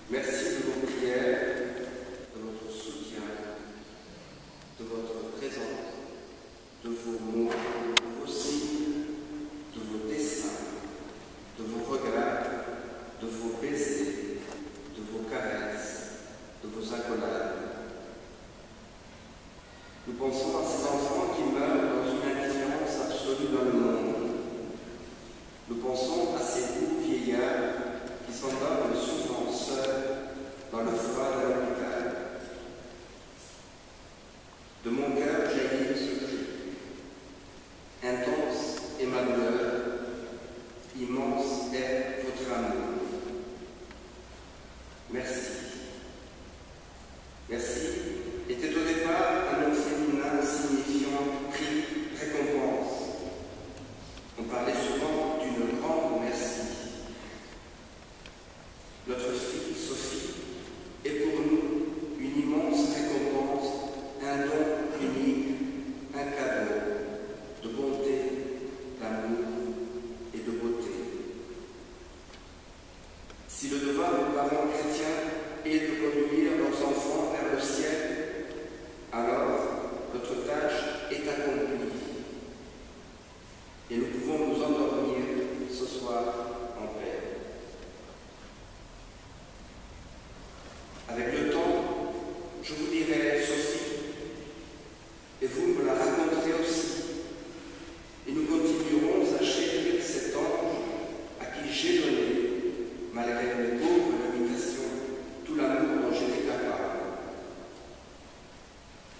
Merci de vos prières, de votre soutien, de votre présence, de vos mots, de vos signes, de vos dessins, de vos regards, de vos baisers, de vos caresses, de vos accolades. Nous pensons à ces enfants qui meurent dans une indifférence absolue dans le monde. Nous pensons à ces doux vieillards qui s'endorment souvent seuls dans le froid de l'hôpital. De mon cœur jaillit ce cri. Intense est ma douleur, immense est votre amour. Merci. Merci était au départ un nom féminin signifiant prix, récompense. On parlait souvent d'une grande merci. Notre fille Sophie est pour nous une immense récompense, un don unique, un cadeau de bonté, d'amour et de beauté. Si le devoir des parents chrétiens est de conduire leurs enfants vers le ciel, alors notre tâche est accomplie et nous pouvons nous endormir ce soir en paix. Avec le temps, je vous dirai Sophie, et vous me la raconterez aussi, et nous continuerons à chérir cet ange à qui j'ai donné, malgré mes pauvres limitations, tout l'amour dont j'étais capable.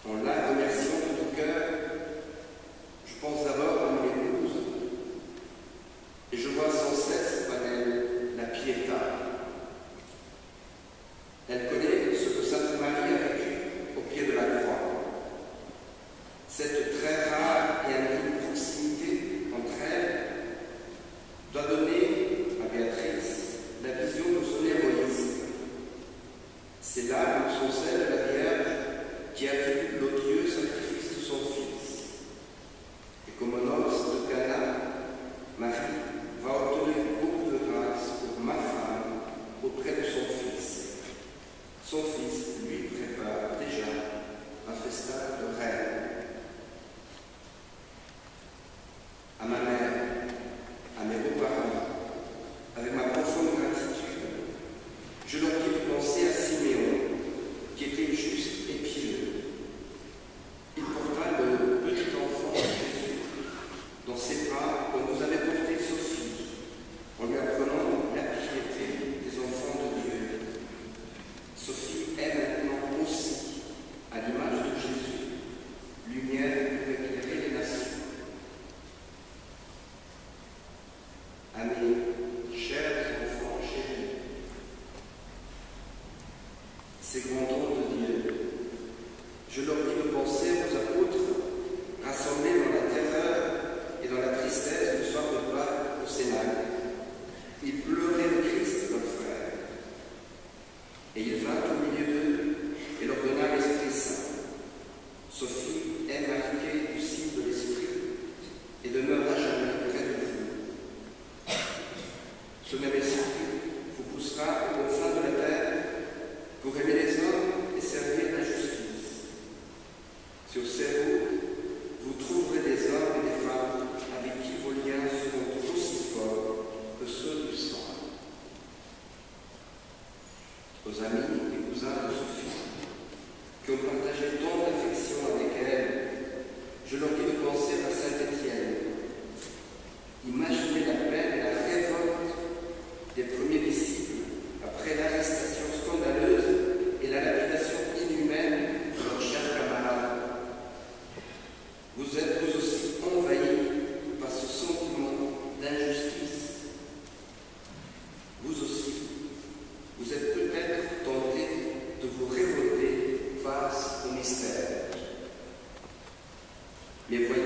En la remerciant de tout cœur, je pense d'abord à mon épouse, et je vois sans cesse en elle la piété. Elle connaît ce que Sainte Marie a vécu au pied de la croix. Cette très rare et intime proximité entre elles doit donner à Béatrice la vision de son héroïsme. C'est là où son sel de la Vierge qui a vu l'odieux sacrifice de son Fils. Et comme aux noces de Cana, Marie va obtenir beaucoup de grâce pour ma femme auprès de son Fils. Son Fils lui prépare déjà un festin de reine. À ma mère, à mes beaux-parents, avec ma profonde gratitude, je leur dis de penser à Siméon, qui était juste et pieux. Il porta le petit enfant de Jésus dans ses bras où nous avait porté Sophie, en lui apprenant la piété des enfants de Dieu. Sophie est maintenant aussi, à l'image de Jésus, lumière pour éclairer les nations. À mes chers enfants chéris, ces grands dons de Dieu, je leur dis de penser aux apôtres rassemblés dans la terreur et dans la tristesse du soir de Pâques au Cénacle. Ils pleuraient le Christ, leur frère. Et il vint au milieu d'eux et leur donna l'Esprit Saint. Sophie est marquée du signe de l'Esprit et demeure à jamais près de vous. Ce même Esprit vous poussera aux confins de la terre pour aimer les hommes et servir la justice. Sur ces routes, vous trouverez des hommes et des femmes avec qui vos liens seront aussi forts que ceux du sang. Aux amis et cousins de Sophie, qui ont partagé tant d'affection avec elle, je leur dis de penser à Saint Étienne. Imaginez la peine et la révolte des premiers disciples après l'arrestation scandaleuse et la lapidation inhumaine de leurs chers camarades. Vous êtes vous aussi envahis par ce sentiment d'injustice. Vous aussi, vous êtes peut-être tentés de vous révolter face au mystère. Mais voyez